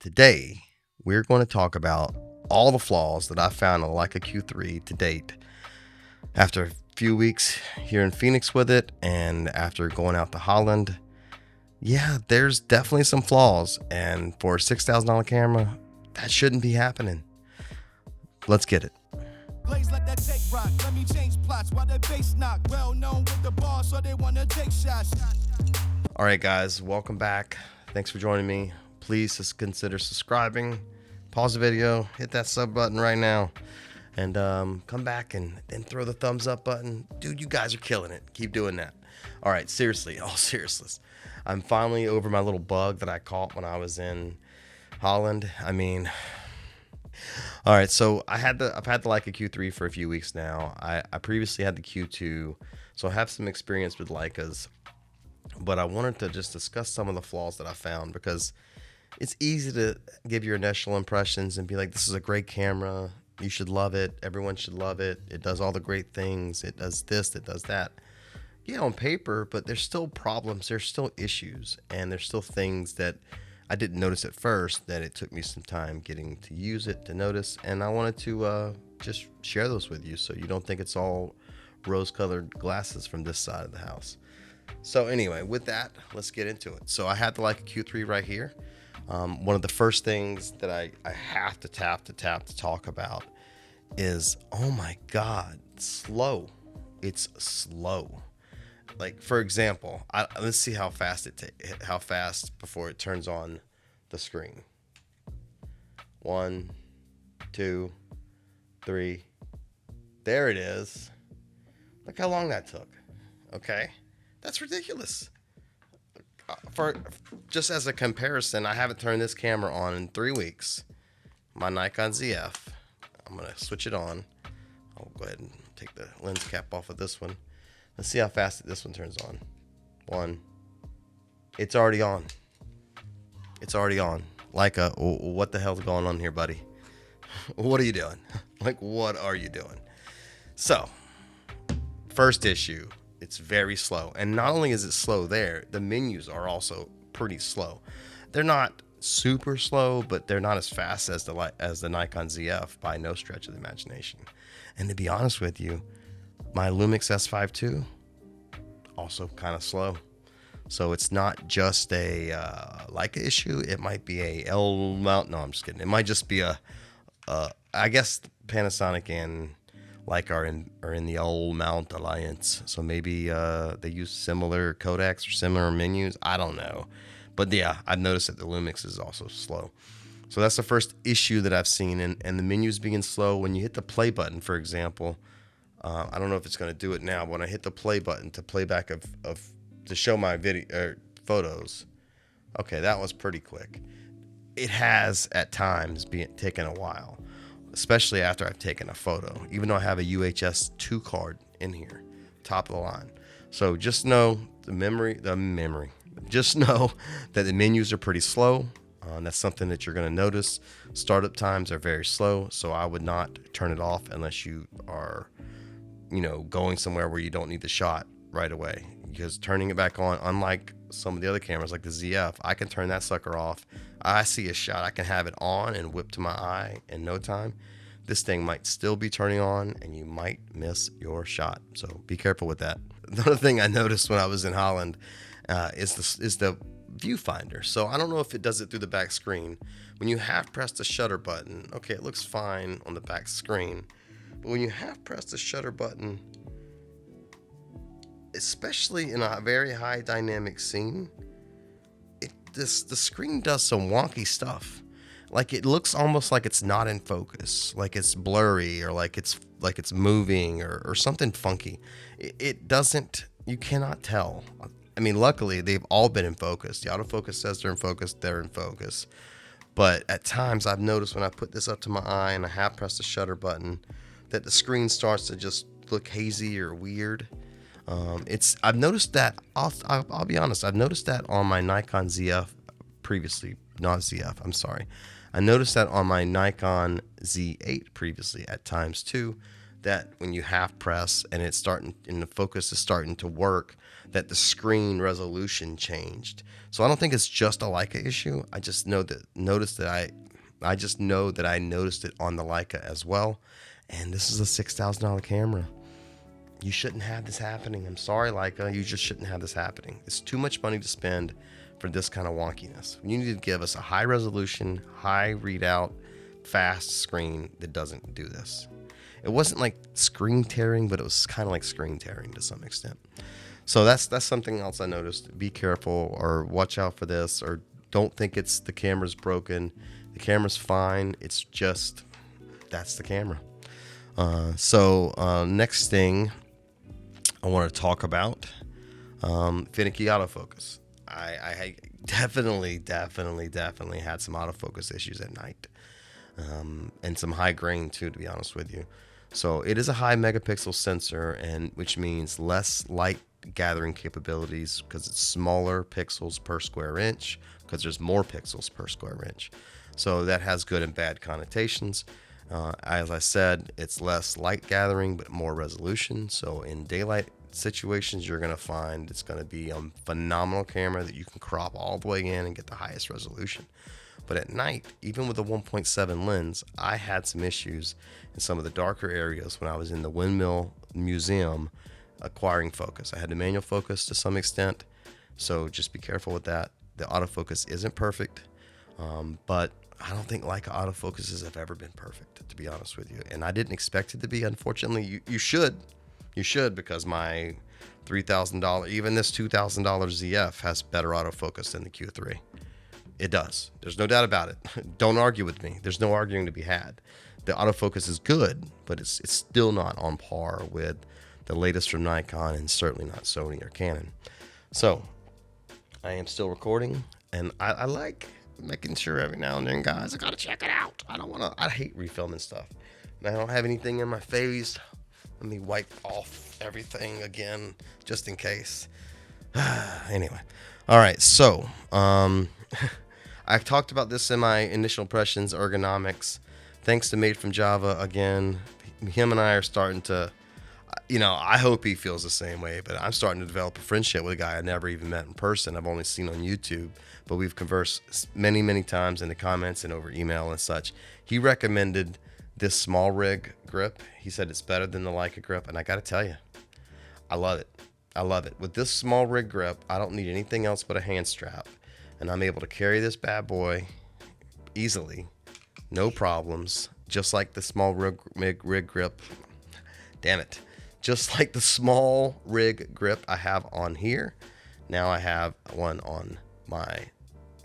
Today, we're going to talk about all the flaws that I found in Leica Q3 to date. After a few weeks here in Phoenix with it, and after going out to Holland, yeah, there's definitely some flaws. And for a $6,000 camera, that shouldn't be happening. Let's get it. Blaze like that take rock. Let me change plots while that bass knock. Well known with the bar, so they want to take shots. All right, guys, welcome back. Thanks for joining me. Please just consider subscribing. Pause the video, hit that sub button right now, and come back and then throw the thumbs up button. Dude, you guys are killing it. Keep doing that. All right, seriously, all seriousness. I'm finally over my little bug that I caught when I was in Holland. All right, so I've had the Leica Q3 for a few weeks now. I previously had the Q2, so I have some experience with Leicas, but I wanted to just discuss some of the flaws that I found, because it's easy to give your initial impressions and be like, this is a great camera, you should love it, everyone should love it, it does all the great things, it does this, it does that. Yeah, on paper, but there's still problems, there's still issues, and there's still things that I didn't notice at first that it took me some time getting to use it to notice, and I wanted to just share those with you so you don't think it's all rose-colored glasses from this side of the house. So anyway, with that, let's get into it. So I had the Leica Q3 right here. One of the first things that I have to talk about is, oh my God, slow. It's slow. Like, for example, let's see how fast how fast before it turns on the screen. 1, 2, 3. There it is. Look how long that took. Okay, that's ridiculous. For just as a comparison, I haven't turned this camera on in 3 weeks. My Nikon ZF. I'm gonna switch it on. I'll go ahead and take the lens cap off of this one. Let's see how fast this one turns on. 1. It's already on. It's already on. Leica, what the hell's going on here, buddy? What are you doing? Like, what are you doing? So, first issue, it's very slow. And not only is it slow there, the menus are also pretty slow. They're not super slow, but they're not as fast as the Nikon ZF by no stretch of the imagination. And to be honest with you, my Lumix S5 II, also kind of slow. So it's not just a Leica issue. It might be a L mount. No, I'm just kidding. It might just be I guess Panasonic and Leica are in the old mount alliance. So maybe they use similar codecs or similar menus. I don't know. But yeah, I've noticed that the Lumix is also slow. So that's the first issue that I've seen. And the menus being slow, when you hit the play button, for example, I don't know if it's going to do it now, but when I hit the play button to playback to show my video photos, okay, that was pretty quick. It has at times taken a while, especially after I've taken a photo, even though I have a UHS 2 card in here, top of the line. So just know just know that the menus are pretty slow. That's something that you're going to notice. Startup times are very slow, so I would not turn it off unless you are, going somewhere where you don't need the shot right away. Because turning it back on, unlike some of the other cameras like the ZF, I can turn that sucker off. I see a shot, I can have it on and whip to my eye in no time. This thing might still be turning on and you might miss your shot. So be careful with that. Another thing I noticed when I was in Holland is the viewfinder. So I don't know if it does it through the back screen. When you half press the shutter button, okay, it looks fine on the back screen. But when you half press the shutter button, especially in a very high dynamic scene, the screen does some wonky stuff. Like, it looks almost like it's not in focus, like it's blurry, or like it's moving, or something funky. It doesn't. You cannot tell. I mean, luckily they've all been in focus. The autofocus says they're in focus. They're in focus. But at times I've noticed when I put this up to my eye and I half press the shutter button, that the screen starts to just look hazy or weird. I've noticed that. I'll be honest. I've noticed that on my Nikon ZF previously, not ZF. I'm sorry. I noticed that on my Nikon Z8 previously at times too, that when you half press and it's starting and the focus is starting to work, that the screen resolution changed. So I don't think it's just a Leica issue. I just know that I just know that I noticed it on the Leica as well. And this is a $6,000 camera. You shouldn't have this happening. I'm sorry, Leica. You just shouldn't have this happening. It's too much money to spend for this kind of wonkiness. You need to give us a high resolution, high readout, fast screen that doesn't do this. It wasn't like screen tearing, but it was kind of like screen tearing to some extent. So that's something else I noticed. Be careful, or watch out for this, or don't think it's the camera's broken. The camera's fine. It's just, that's the camera. Next thing I want to talk about, finicky autofocus. I definitely had some autofocus issues at night, and some high grain too, to be honest with you. So it is a high megapixel sensor, and which means less light gathering capabilities because it's smaller pixels per square inch, because there's more pixels per square inch. So that has good and bad connotations. As I said, it's less light gathering but more resolution. So in daylight situations, you're going to find it's going to be a phenomenal camera that you can crop all the way in and get the highest resolution. But at night, even with a 1.7 lens, I had some issues in some of the darker areas when I was in the Windmill Museum acquiring focus. I had to manual focus to some extent, so just be careful with that. The autofocus isn't perfect, but I don't think Leica autofocuses have ever been perfect, to be honest with you. And I didn't expect it to be. Unfortunately, you should, because my $3,000, even this $2,000 ZF has better autofocus than the Q3. It does. There's no doubt about it. Don't argue with me. There's no arguing to be had. The autofocus is good, but it's still not on par with the latest from Nikon, and certainly not Sony or Canon. So I am still recording, and I like making sure every now and then, guys, I gotta check it out. I hate refilming stuff. And I don't have anything in my face. Let me wipe off everything again, just in case. Anyway. All right. So, I've talked about this in my initial impressions, Ergonomics. Thanks to Made from Java again. Him and I are starting to, I hope he feels the same way, but I'm starting to develop a friendship with a guy I never even met in person. I've only seen on YouTube, but we've conversed many, many times in the comments and over email and such. He recommended this small rig grip. He said it's better than the Leica grip, and I got to tell you, I love it. I love it. With this small rig grip, I don't need anything else but a hand strap, and I'm able to carry this bad boy easily, no problems, just like the small rig grip. Damn it. Just like the small rig grip I have on here, now I have one on my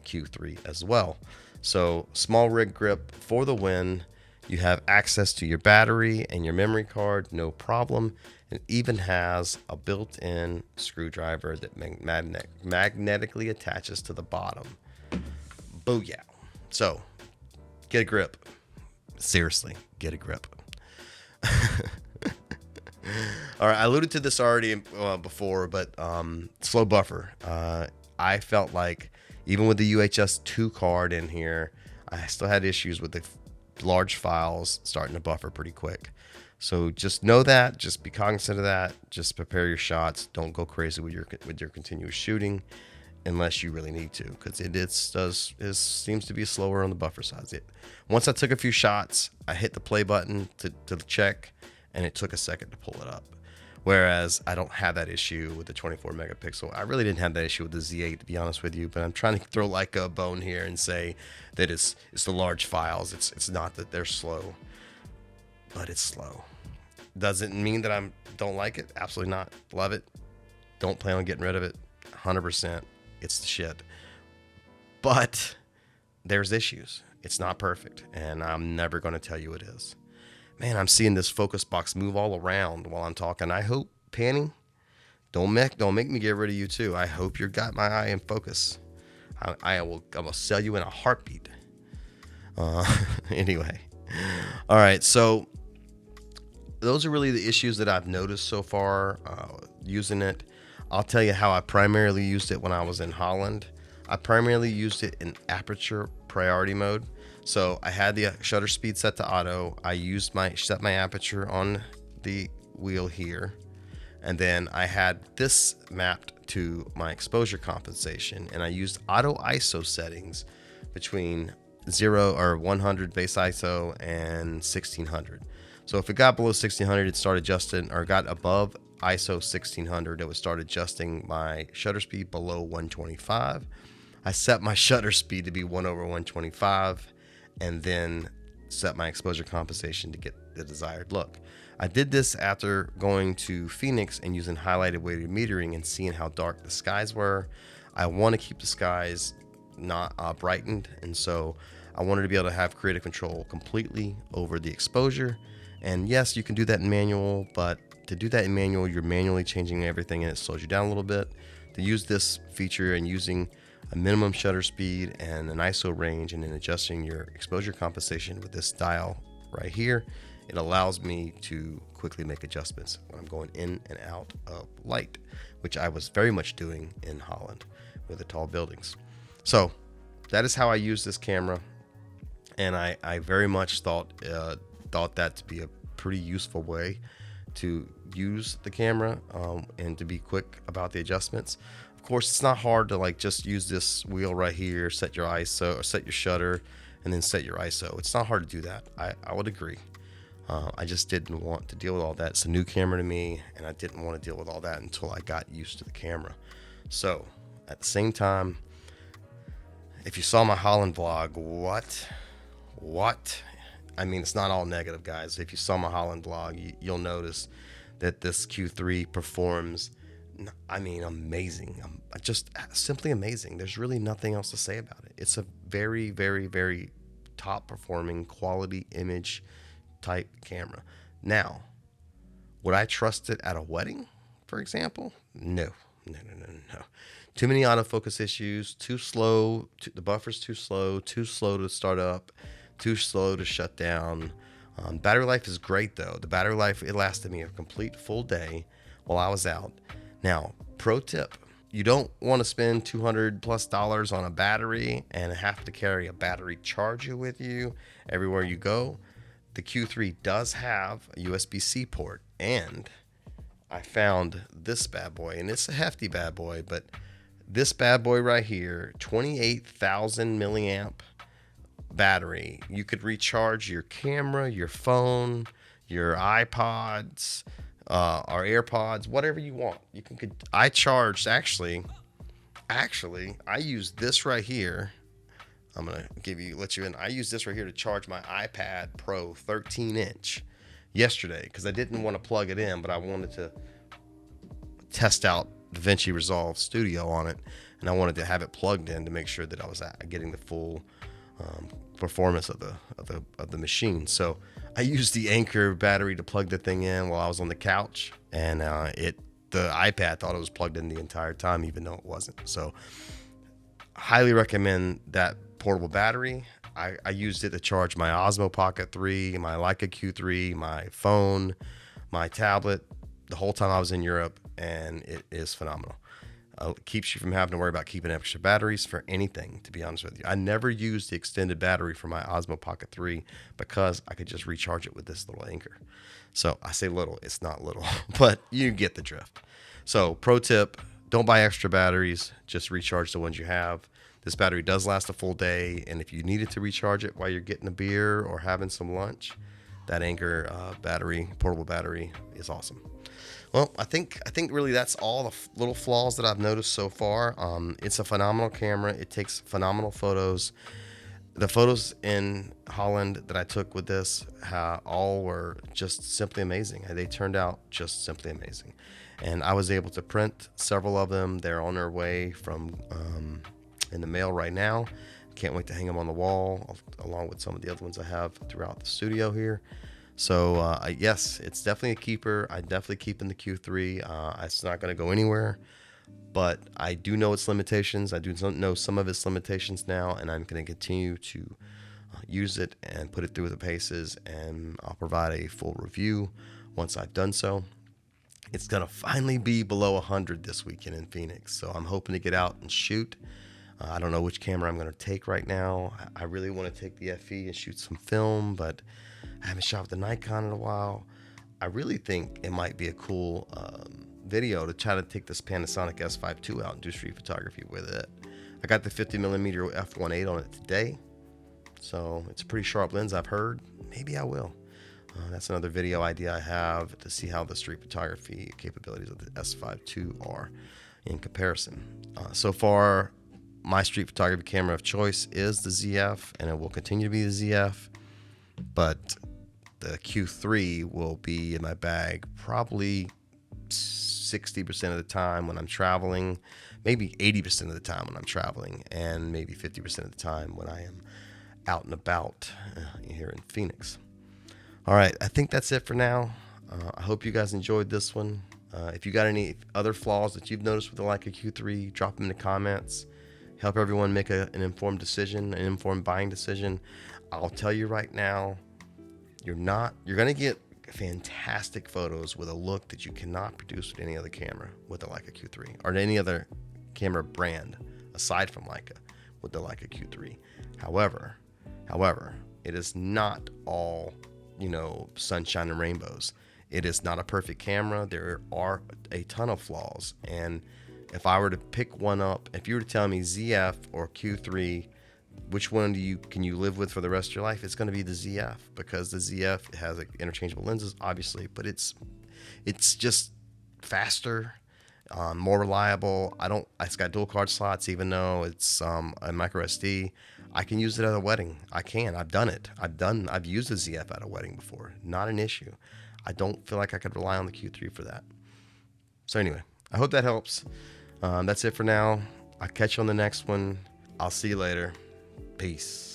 Q3 as well. So small rig grip for the win. You have access to your battery and your memory card, no problem. It even has a built-in screwdriver that magnetically attaches to the bottom. Booyah. So get a grip. Seriously, get a grip. All right, I alluded to this already before, but slow buffer. I felt like even with the UHS 2 card in here, I still had issues with the large files starting to buffer pretty quick. So just know that, just be cognizant of that. Just prepare your shots. Don't go crazy with your continuous shooting unless you really need to, because it seems to be slower on the buffer size. Once I took a few shots, I hit the play button to check, and it took a second to pull it up. Whereas I don't have that issue with the 24 megapixel. I really didn't have that issue with the Z8, to be honest with you, but I'm trying to throw like a bone here and say that it's the large files. It's not that they're slow, but it's slow. Does it mean that I don't like it? Absolutely not. Love it. Don't plan on getting rid of it. 100%. It's the shit. But there's issues. It's not perfect, and I'm never going to tell you it is. Man, I'm seeing this focus box move all around while I'm talking. I hope, Panny, don't make me get rid of you too. I hope you got my eye in focus. I will sell you in a heartbeat. Anyway, all right. So those are really the issues that I've noticed so far using it. I'll tell you how I primarily used it when I was in Holland. I primarily used it in aperture priority mode. So I had the shutter speed set to auto. I set my aperture on the wheel here, and then I had this mapped to my exposure compensation, and I used auto ISO settings between 0 or 100 base ISO and 1600. So if it got below 1600, it started adjusting, or got above ISO 1600, it would start adjusting my shutter speed below 125. I set my shutter speed to be 1/125, and then set my exposure compensation to get the desired look. I did this after going to Phoenix and using highlighted weighted metering and seeing how dark the skies were. I want to keep the skies not brightened, and so I wanted to be able to have creative control completely over the exposure. And yes, you can do that in manual, but to do that in manual, you're manually changing everything and it slows you down a little bit. To use this feature and using a minimum shutter speed and an ISO range, and then adjusting your exposure compensation with this dial right here, it allows me to quickly make adjustments when I'm going in and out of light, which I was very much doing in Holland with the tall buildings. So that is how I use this camera, and I very much thought that to be a pretty useful way to use the camera, and to be quick about the adjustments. Of course, it's not hard to like just use this wheel right here, set your ISO or set your shutter, and then set your ISO. It's not hard to do that. I would agree. I just didn't want to deal with all that. It's a new camera to me, and I didn't want to deal with all that until I got used to the camera. So at the same time, if you saw my Holland vlog, what? I mean, it's not all negative, guys. If you saw my Holland vlog, you'll notice that this Q3 performs, I mean, amazing. Just simply amazing. There's really nothing else to say about it. It's a very, very, very top performing quality image type camera. Now, would I trust it at a wedding, for example? No. Too many autofocus issues, too slow, the buffer's too slow to start up, too slow to shut down. Battery life is great though. The battery life, it lasted me a complete full day while I was out. Now, pro tip, you don't want to spend $200+ on a battery and have to carry a battery charger with you everywhere you go. The Q3 does have a USB-C port, and I found this bad boy, and it's a hefty bad boy, but this bad boy right here, 28,000 milliamp battery. You could recharge your camera, your phone, your iPods, or AirPods, whatever you want. I charged, actually, I used this right here. I'm gonna let you in. I used this right here to charge my iPad Pro 13-inch yesterday because I didn't want to plug it in, but I wanted to test out DaVinci Resolve Studio on it, and I wanted to have it plugged in to make sure that I was getting the full performance of the machine. So I used the Anker battery to plug the thing in while I was on the couch, and the iPad thought it was plugged in the entire time, even though it wasn't. So highly recommend that portable battery. I used it to charge my Osmo Pocket 3, my Leica Q3, my phone, my tablet the whole time I was in Europe, and it is phenomenal. It keeps you from having to worry about keeping extra batteries for anything, to be honest with you. I never used the extended battery for my Osmo Pocket 3 because I could just recharge it with this little Anker. So I say little, it's not little, but you get the drift. So pro tip, don't buy extra batteries, just recharge the ones you have. This battery does last a full day, and if you needed to recharge it while you're getting a beer or having some lunch, that Anker portable battery is awesome. Well, I think really that's all the little flaws that I've noticed so far. It's a phenomenal camera. It takes phenomenal photos. The photos in Holland that I took with this all were just simply amazing. They turned out just simply amazing. And I was able to print several of them. They're on their way from in the mail right now. Can't wait to hang them on the wall along with some of the other ones I have throughout the studio here. So yes, it's definitely a keeper. I definitely keep in the Q3. It's not going to go anywhere, but I do know its limitations. I do know some of its limitations now, and I'm going to continue to use it and put it through the paces, and I'll provide a full review once I've done so. It's going to finally be below 100 this weekend in Phoenix, so I'm hoping to get out and shoot. I don't know which camera I'm going to take right now. I really want to take the FE and shoot some film, but I haven't shot with the Nikon in a while. I really think it might be a cool video to try to take this Panasonic S5 II out and do street photography with it. I got the 50mm f1.8 on it today, so it's a pretty sharp lens, I've heard. Maybe I will. That's another video idea I have to see how the street photography capabilities of the S5 II are in comparison. So far, my street photography camera of choice is the ZF, and it will continue to be the ZF, but the Q3 will be in my bag probably 60% of the time when I'm traveling, maybe 80% of the time when I'm traveling, and maybe 50% of the time when I am out and about here in Phoenix. All right, I think that's it for now. I hope you guys enjoyed this one. If you got any other flaws that you've noticed with the Leica Q3, drop them in the comments. Help everyone make an informed decision, an informed buying decision. I'll tell you right now, you're going to get fantastic photos with a look that you cannot produce with any other camera with the Leica Q3 or any other camera brand aside from Leica with the Leica Q3. However, it is not all, sunshine and rainbows. It is not a perfect camera. There are a ton of flaws. And if I were to pick one up, if you were to tell me ZF or Q3, which one can you live with for the rest of your life? It's going to be the ZF, because the ZF has interchangeable lenses, obviously, but it's just faster, more reliable. It's got dual card slots, even though it's a micro SD. I can use it at a wedding. I've done it. I've used the ZF at a wedding before. Not an issue. I don't feel like I could rely on the Q3 for that. So anyway, I hope that helps. That's it for now. I'll catch you on the next one. I'll see you later. Peace.